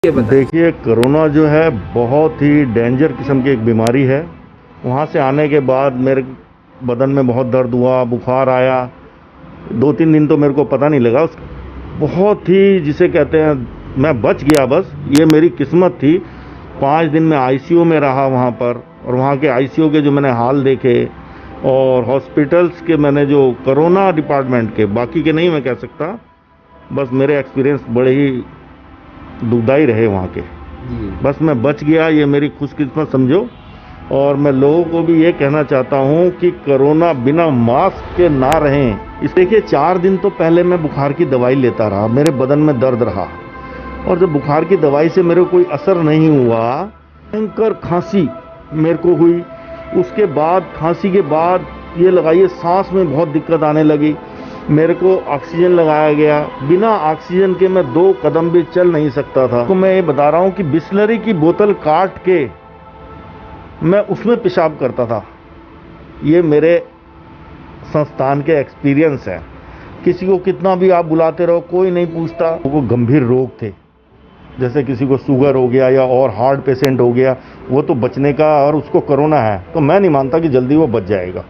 देखिए, कोरोना जो है बहुत ही डेंजर किस्म की एक बीमारी है। वहाँ से आने के बाद मेरे बदन में बहुत दर्द हुआ, बुखार आया। 2-3 दिन तो मेरे को पता नहीं लगा। बहुत ही जिसे कहते हैं, मैं बच गया बस, ये मेरी किस्मत थी। 5 दिन में आईसीयू में रहा वहाँ पर, और वहाँ के आईसीयू के जो मैंने हाल देखे और हॉस्पिटल्स के मैंने जो कोरोना डिपार्टमेंट के, बाकी के नहीं मैं कह सकता, बस मेरे एक्सपीरियंस बड़े ही दुखदाई रहे वहाँ के। बस मैं बच गया, ये मेरी खुशकिस्मत समझो। और मैं लोगों को भी ये कहना चाहता हूँ कि कोरोना बिना मास्क के ना रहें। इस देखिए, 4 दिन तो पहले मैं बुखार की दवाई लेता रहा, मेरे बदन में दर्द रहा, और जब बुखार की दवाई से मेरे कोई असर नहीं हुआ, भयंकर खांसी मेरे को हुई। उसके बाद खांसी के बाद ये लगाइए सांस में बहुत दिक्कत आने लगी। मेरे को ऑक्सीजन लगाया गया, बिना ऑक्सीजन के मैं 2 कदम भी चल नहीं सकता था। तो मैं ये बता रहा हूँ कि बिस्लरी की बोतल काट के मैं उसमें पेशाब करता था। ये मेरे संस्थान के एक्सपीरियंस है। किसी को कितना भी आप बुलाते रहो, कोई नहीं पूछता। वो गंभीर रोग थे, जैसे किसी को शुगर हो गया या और हार्ट पेशेंट हो गया, वो तो बचने का, और उसको कोरोना है तो मैं नहीं मानता कि जल्दी वो बच जाएगा।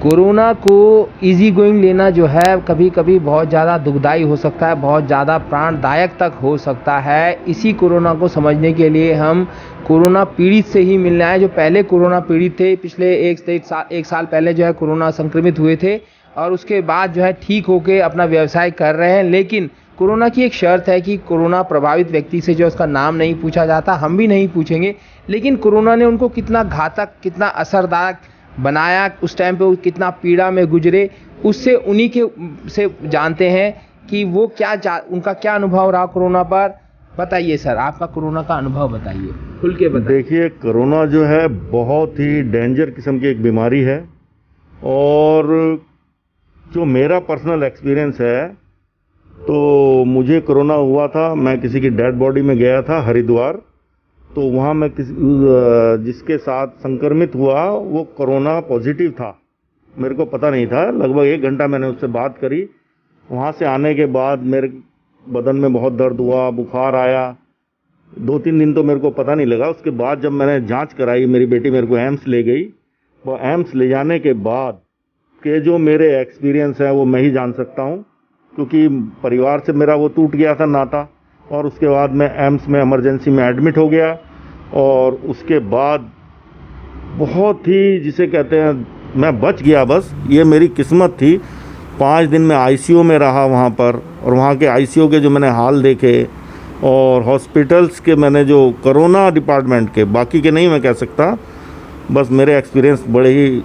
कोरोना को इजी गोइंग लेना जो है कभी कभी बहुत ज़्यादा दुखदाई हो सकता है, बहुत ज़्यादा प्राणदायक तक हो सकता है। इसी कोरोना को समझने के लिए हम कोरोना पीड़ित से ही मिलने आए, जो पहले कोरोना पीड़ित थे। पिछले एक साल पहले जो है कोरोना संक्रमित हुए थे, और उसके बाद जो है ठीक होके अपना व्यवसाय कर रहे हैं। लेकिन कोरोना की एक शर्त है कि कोरोना प्रभावित व्यक्ति से जो उसका नाम नहीं पूछा जाता, हम भी नहीं पूछेंगे। लेकिन कोरोना ने उनको कितना घातक, कितना असरदायक बनाया, उस टाइम पे वो कितना पीड़ा में गुजरे, उससे उन्हीं के से जानते हैं कि वो उनका क्या अनुभव रहा कोरोना पर। बताइए सर, आपका कोरोना का अनुभव बताइए, खुल के बताइए। देखिए, कोरोना जो है बहुत ही डेंजर किस्म की एक बीमारी है, और जो मेरा पर्सनल एक्सपीरियंस है, तो मुझे कोरोना हुआ था, मैं किसी की डेड बॉडी में गया था हरिद्वार। तो वहाँ मैं जिसके साथ संक्रमित हुआ वो कोरोना पॉजिटिव था। मेरे को पता नहीं था। लगभग 1 घंटा मैंने उससे बात करी। वहाँ से आने के बाद मेरे बदन में बहुत दर्द हुआ, बुखार आया। 2-3 दिन तो मेरे को पता नहीं लगा। उसके बाद जब मैंने जांच कराई, मेरी बेटी मेरे को एम्स ले गई। वो एम्स ले जाने के बाद के जो मेरे एक्सपीरियंस है वो मैं ही जान सकता हूँ, क्योंकि परिवार से मेरा वो टूट गया था नाता। और उसके बाद मैं एम्स में इमरजेंसी में एडमिट हो गया, और उसके बाद बहुत ही जिसे कहते हैं, मैं बच गया बस, ये मेरी किस्मत थी। 5 दिन में आईसीयू में रहा वहाँ पर, और वहाँ के आईसीयू के जो मैंने हाल देखे और हॉस्पिटल्स के मैंने जो कोरोना डिपार्टमेंट के, बाकी के नहीं मैं कह सकता, बस मेरे एक्सपीरियंस बड़े ही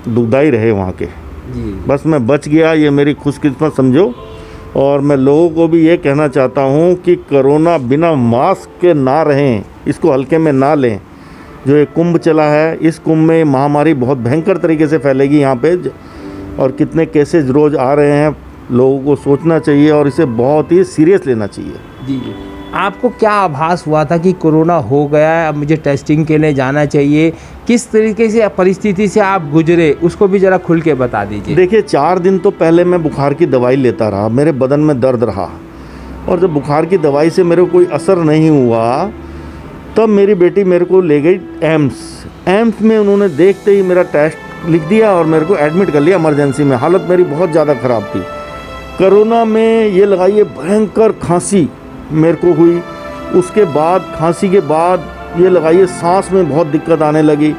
दुखदाई रहे वहाँ के। बस मैं बच गया, ये मेरी खुशकिस्मत समझो। और मैं लोगों को भी ये कहना चाहता हूँ कि कोरोना बिना मास्क के ना रहें, इसको हल्के में ना लें। जो ये कुंभ चला है, इस कुंभ में महामारी बहुत भयंकर तरीके से फैलेगी यहाँ पे, और कितने केसेज रोज़ आ रहे हैं। लोगों को सोचना चाहिए और इसे बहुत ही सीरियस लेना चाहिए। जी, आपको क्या आभास हुआ था कि कोरोना हो गया है, अब मुझे टेस्टिंग के लिए जाना चाहिए? किस तरीके से परिस्थिति से आप गुजरे, उसको भी ज़रा खुल के बता दीजिए। देखिए, 4 दिन तो पहले मैं बुखार की दवाई लेता रहा, मेरे बदन में दर्द रहा, और जब बुखार की दवाई से मेरे को कोई असर नहीं हुआ, तब मेरी बेटी मेरे को ले गई एम्स में उन्होंने देखते ही मेरा टेस्ट लिख दिया और मेरे को एडमिट कर लिया इमरजेंसी में। हालत मेरी बहुत ज़्यादा ख़राब थी। कोरोना में ये लगाइए भयंकर खांसी मेरे को हुई। उसके बाद खांसी के बाद ये लगाइए सांस में बहुत दिक्कत आने लगी।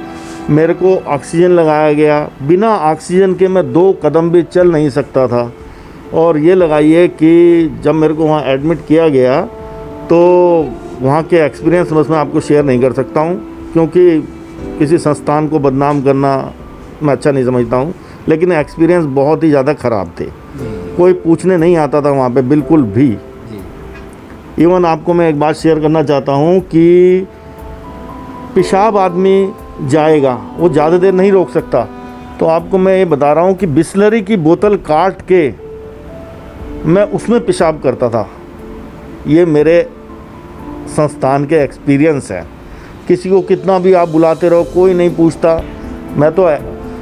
मेरे को ऑक्सीजन लगाया गया, बिना ऑक्सीजन के मैं 2 कदम भी चल नहीं सकता था। और ये लगाइए कि जब मेरे को वहाँ एडमिट किया गया, तो वहाँ के एक्सपीरियंस बस मैं आपको शेयर नहीं कर सकता हूँ, क्योंकि किसी संस्थान को बदनाम करना मैं अच्छा नहीं समझता हूँ। लेकिन एक्सपीरियंस बहुत ही ज़्यादा ख़राब थे। कोई पूछने नहीं आता था वहाँ पे बिल्कुल भी। इवन आपको मैं एक बात शेयर करना चाहता हूँ कि पेशाब आदमी जाएगा, वो ज़्यादा देर नहीं रोक सकता। तो आपको मैं ये बता रहा हूँ कि बिस्लरी की बोतल काट के मैं उसमें पेशाब करता था। ये मेरे संस्थान के एक्सपीरियंस है। किसी को कितना भी आप बुलाते रहो, कोई नहीं पूछता। मैं तो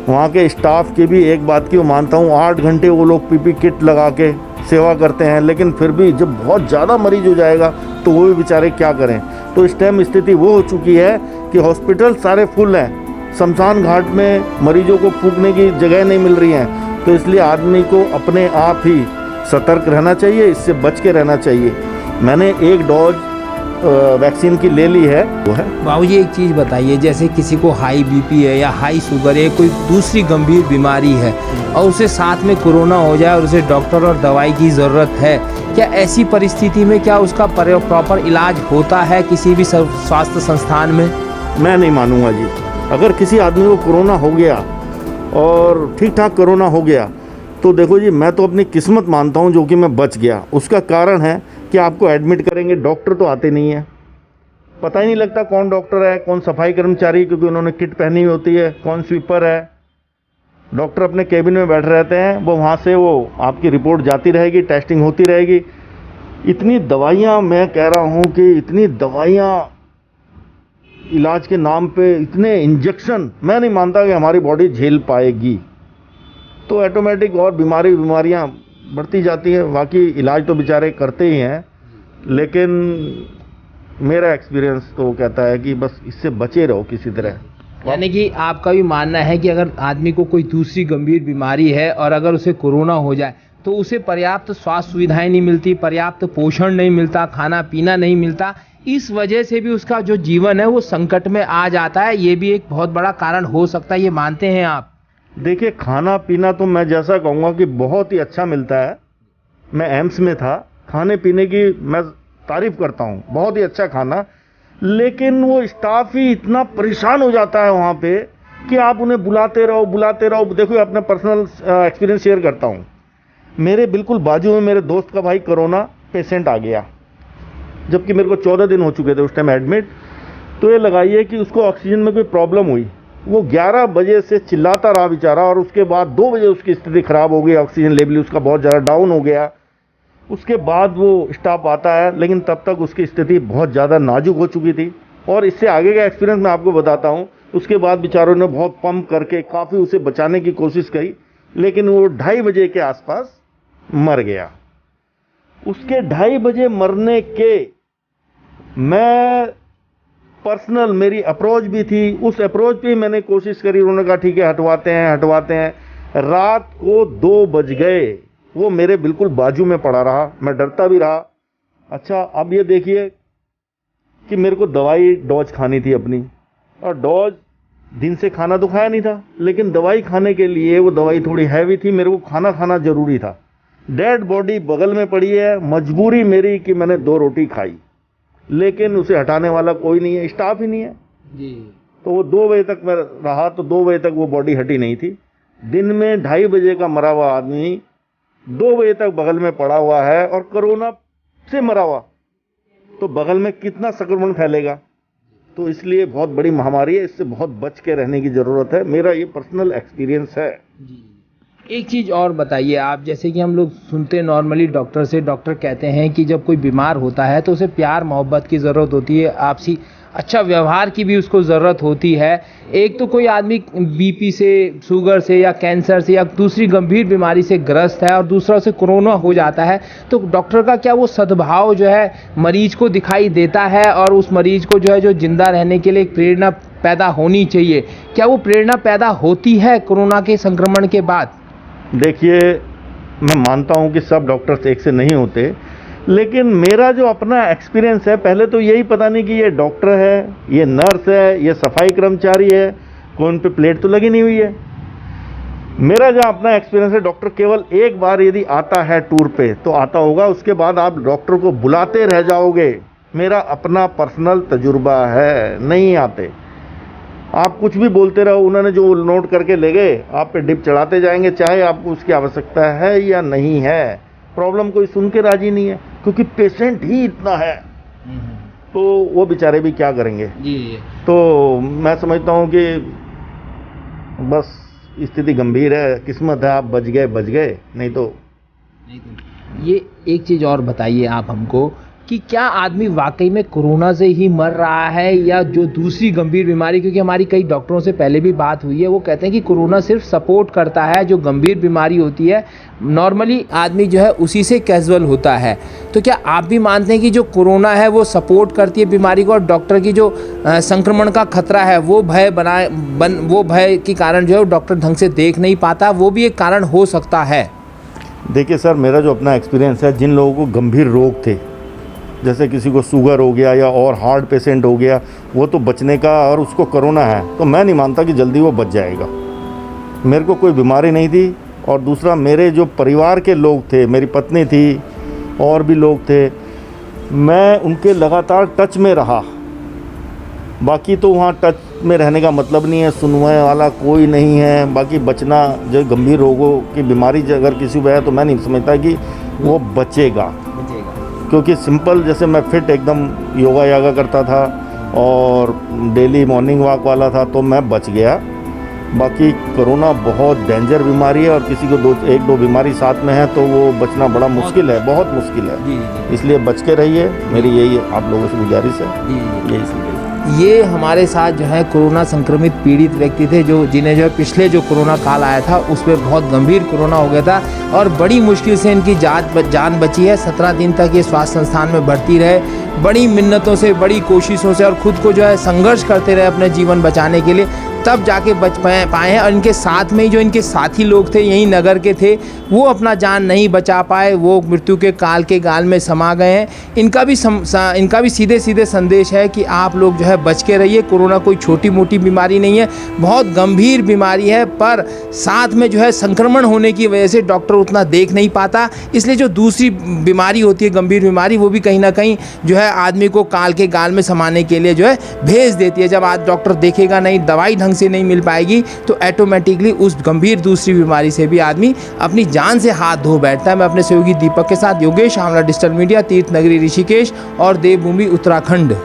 वहाँ के स्टाफ की भी एक बात की वो मानता हूँ, 8 घंटे वो लोग पीपी किट लगा के सेवा करते हैं, लेकिन फिर भी जब बहुत ज़्यादा मरीज हो जाएगा तो वो भी बेचारे क्या करें। तो इस टाइम स्थिति वो हो चुकी है कि हॉस्पिटल सारे फुल हैं, शमशान घाट में मरीजों को फूकने की जगह नहीं मिल रही हैं। तो इसलिए आदमी को अपने आप ही सतर्क रहना चाहिए, इससे बच के रहना चाहिए। मैंने एक डोज वैक्सीन की ले ली है, वो है। बाबूजी एक चीज़ बताइए, जैसे किसी को हाई बीपी है या हाई शुगर है, कोई दूसरी गंभीर बीमारी है और उसे साथ में कोरोना हो जाए और उसे डॉक्टर और दवाई की ज़रूरत है, क्या ऐसी परिस्थिति में क्या उसका प्रॉपर इलाज होता है किसी भी स्वास्थ्य संस्थान में? मैं नहीं मानूंगा जी। अगर किसी आदमी को कोरोना हो गया और ठीक ठाक कोरोना हो गया तो देखो जी, मैं तो अपनी किस्मत मानता हूँ जो कि मैं बच गया। उसका कारण है कि आपको एडमिट करेंगे, डॉक्टर तो आते नहीं है, पता ही नहीं लगता कौन डॉक्टर है, कौन सफाई कर्मचारी, क्योंकि उन्होंने किट पहनी हुई होती है, कौन स्वीपर है। डॉक्टर अपने केबिन में बैठे रहते हैं, वो वहाँ से वो आपकी रिपोर्ट जाती रहेगी, टेस्टिंग होती रहेगी। इतनी दवाइयाँ, मैं कह रहा हूँ कि इतनी दवाइयाँ इलाज के नाम पे, इतने इंजेक्शन, मैं नहीं मानता कि हमारी बॉडी झेल पाएगी। तो ऑटोमेटिक और बीमारियां बढ़ती जाती है। बाकी इलाज तो बेचारे करते ही हैं, लेकिन मेरा एक्सपीरियंस तो कहता है कि बस इससे बचे रहो किसी तरह। यानी कि आपका भी मानना है कि अगर आदमी को कोई दूसरी गंभीर बीमारी है और अगर उसे कोरोना हो जाए तो उसे पर्याप्त स्वास्थ्य सुविधाएं नहीं मिलती, पर्याप्त पोषण नहीं मिलता, खाना पीना नहीं मिलता, इस वजह से भी उसका जो जीवन है वो संकट में आ जाता है। ये भी एक बहुत बड़ा कारण हो सकता है, ये मानते हैं आप? देखिए, खाना पीना तो मैं जैसा कहूँगा कि बहुत ही अच्छा मिलता है। मैं एम्स में था, खाने पीने की मैं तारीफ करता हूँ, बहुत ही अच्छा खाना, लेकिन वो स्टाफ ही इतना परेशान हो जाता है वहाँ पे कि आप उन्हें बुलाते रहो। देखो, अपना पर्सनल एक्सपीरियंस शेयर करता हूँ। मेरे बिल्कुल बाजू में मेरे दोस्त का भाई कोरोना पेशेंट आ गया, जबकि मेरे को 14 दिन हो चुके थे उस टाइम एडमिट। तो ये लगाइए कि उसको ऑक्सीजन में कोई प्रॉब्लम हुई, वो 11 बजे से चिल्लाता रहा बेचारा, और उसके बाद 2 बजे उसकी स्थिति खराब हो गई, ऑक्सीजन लेवल उसका बहुत ज़्यादा डाउन हो गया। उसके बाद वो स्टाफ आता है, लेकिन तब तक उसकी स्थिति बहुत ज़्यादा नाजुक हो चुकी थी। और इससे आगे का एक्सपीरियंस मैं आपको बताता हूँ। उसके बाद बेचारों ने बहुत पंप करके काफ़ी उसे बचाने की कोशिश करी, लेकिन वो 2:30 बजे के आसपास मर गया। उसके 2:30 बजे मरने के मैं पर्सनल मेरी अप्रोच भी थी, उस अप्रोच पे मैंने कोशिश करी। उन्होंने कहा ठीक है, हटवाते हैं। रात को 2 बज गए, वो मेरे बिल्कुल बाजू में पड़ा रहा, मैं डरता भी रहा। अच्छा, अब ये देखिए कि मेरे को दवाई डोज खानी थी अपनी, और डोज दिन से खाना तो खाया नहीं था, लेकिन दवाई खाने के लिए वो दवाई थोड़ी हैवी थी, मेरे को खाना जरूरी था। डेड बॉडी बगल में पड़ी है, मजबूरी मेरी कि मैंने 2 रोटी खाई, लेकिन उसे हटाने वाला कोई नहीं है, स्टाफ ही नहीं है जी। तो वो 2 बजे तक मैं रहा, तो 2 बजे तक वो बॉडी हटी नहीं थी। दिन में 2:30 बजे का मरा हुआ आदमी 2 बजे तक बगल में पड़ा हुआ है और कोरोना से मरा हुआ, तो बगल में कितना संक्रमण फैलेगा। तो इसलिए बहुत बड़ी महामारी है, इससे बहुत बच के रहने की ज़रूरत है। मेरा ये पर्सनल एक्सपीरियंस है जी। एक चीज़ और बताइए आप, जैसे कि हम लोग सुनते नॉर्मली डॉक्टर से, डॉक्टर कहते हैं कि जब कोई बीमार होता है तो उसे प्यार मोहब्बत की ज़रूरत होती है, आपसी अच्छा व्यवहार की भी उसको ज़रूरत होती है। एक तो कोई आदमी बीपी से, शुगर से या कैंसर से या दूसरी गंभीर बीमारी से ग्रस्त है और दूसरा उसे कोरोना हो जाता है, तो डॉक्टर का क्या वो सद्भाव जो है मरीज को दिखाई देता है और उस मरीज को जो है जो जिंदा रहने के लिए एक प्रेरणा पैदा होनी चाहिए, क्या वो प्रेरणा पैदा होती है कोरोना के संक्रमण के बाद? देखिए, मैं मानता हूं कि सब डॉक्टर्स एक से नहीं होते, लेकिन मेरा जो अपना एक्सपीरियंस है, पहले तो यही पता नहीं कि ये डॉक्टर है, ये नर्स है, ये सफाई कर्मचारी है, कोई उन पे प्लेट तो लगी नहीं हुई है। मेरा जो अपना एक्सपीरियंस है, डॉक्टर केवल एक बार यदि आता है टूर पे तो आता होगा, उसके बाद आप डॉक्टर को बुलाते रह जाओगे। मेरा अपना पर्सनल तजुर्बा है, नहीं आते। आप कुछ भी बोलते रहो, उन्होंने जो नोट करके ले गए आप पे डिप चढ़ाते जाएंगे, चाहे आपको उसकी आवश्यकता है या नहीं है। प्रॉब्लम कोई सुन के राजी नहीं है, क्योंकि पेशेंट ही इतना है, तो वो बेचारे भी क्या करेंगे जी। तो मैं समझता हूँ कि बस स्थिति गंभीर है, किस्मत है, आप बच गए, नहीं तो। ये एक चीज़ और बताइए आप हमको कि क्या आदमी वाकई में कोरोना से ही मर रहा है या जो दूसरी गंभीर बीमारी, क्योंकि हमारी कई डॉक्टरों से पहले भी बात हुई है, वो कहते हैं कि कोरोना सिर्फ सपोर्ट करता है, जो गंभीर बीमारी होती है नॉर्मली आदमी जो है उसी से कैजुअल होता है। तो क्या आप भी मानते हैं कि जो कोरोना है वो सपोर्ट करती है बीमारी को, और डॉक्टर की जो संक्रमण का खतरा है वो वो भय के कारण जो है डॉक्टर ढंग से देख नहीं पाता, वो भी एक कारण हो सकता है? देखिए सर, मेरा जो अपना एक्सपीरियंस है, जिन लोगों को गंभीर रोग थे, जैसे किसी को शुगर हो गया या और हार्ट पेशेंट हो गया, वो तो बचने का, और उसको कोरोना है तो मैं नहीं मानता कि जल्दी वो बच जाएगा। मेरे को कोई बीमारी नहीं थी, और दूसरा मेरे जो परिवार के लोग थे, मेरी पत्नी थी और भी लोग थे, मैं उनके लगातार टच में रहा। बाकी तो वहाँ टच में रहने का मतलब नहीं है, सुनने वाला कोई नहीं है। बाकी बचना, जो गंभीर रोगों की बीमारी अगर किसी को है तो मैं नहीं समझता कि वो बचेगा, क्योंकि सिंपल, जैसे मैं फिट एकदम योगा करता था और डेली मॉर्निंग वॉक वाला था, तो मैं बच गया। बाकी कोरोना बहुत डेंजर बीमारी है, और किसी को एक दो बीमारी साथ में है तो वो बचना बड़ा मुश्किल है, बहुत मुश्किल है। इसलिए बच के रहिए, मेरी यही आप लोगों से गुजारिश है। यही ये हमारे साथ जो है कोरोना संक्रमित पीड़ित व्यक्ति थे, जिन्हें जो है पिछले जो कोरोना काल आया था उसमें बहुत गंभीर कोरोना हो गया था, और बड़ी मुश्किल से इनकी जान बची है। 17 दिन तक ये स्वास्थ्य संस्थान में भर्ती रहे, बड़ी मिन्नतों से, बड़ी कोशिशों से, और खुद को जो है संघर्ष करते रहे अपने जीवन बचाने के लिए, तब जाके बच पाए हैं। और इनके साथ में ही जो इनके साथी लोग थे, यहीं नगर के थे, वो अपना जान नहीं बचा पाए, वो मृत्यु के गाल में समा गए हैं। इनका भी सीधे सीधे संदेश है कि आप लोग जो है बच के रहिए। कोरोना कोई छोटी मोटी बीमारी नहीं है, बहुत गंभीर बीमारी है, पर साथ में जो है संक्रमण होने की वजह से डॉक्टर उतना देख नहीं पाता। इसलिए जो दूसरी बीमारी होती है, गंभीर बीमारी, वो भी कहीं ना कहीं जो है आदमी को काल के गाल में समाने के लिए जो है भेज देती है। जब आज डॉक्टर देखेगा नहीं, दवाई ढंग से नहीं मिल पाएगी, तो ऑटोमेटिकली उस गंभीर दूसरी बीमारी से भी आदमी अपनी जान से हाथ धो बैठता है। मैं अपने सहयोगी दीपक के साथ योगेश आमला, डिजिटल मीडिया, तीर्थ नगरी ऋषिकेश और देवभूमि उत्तराखंड।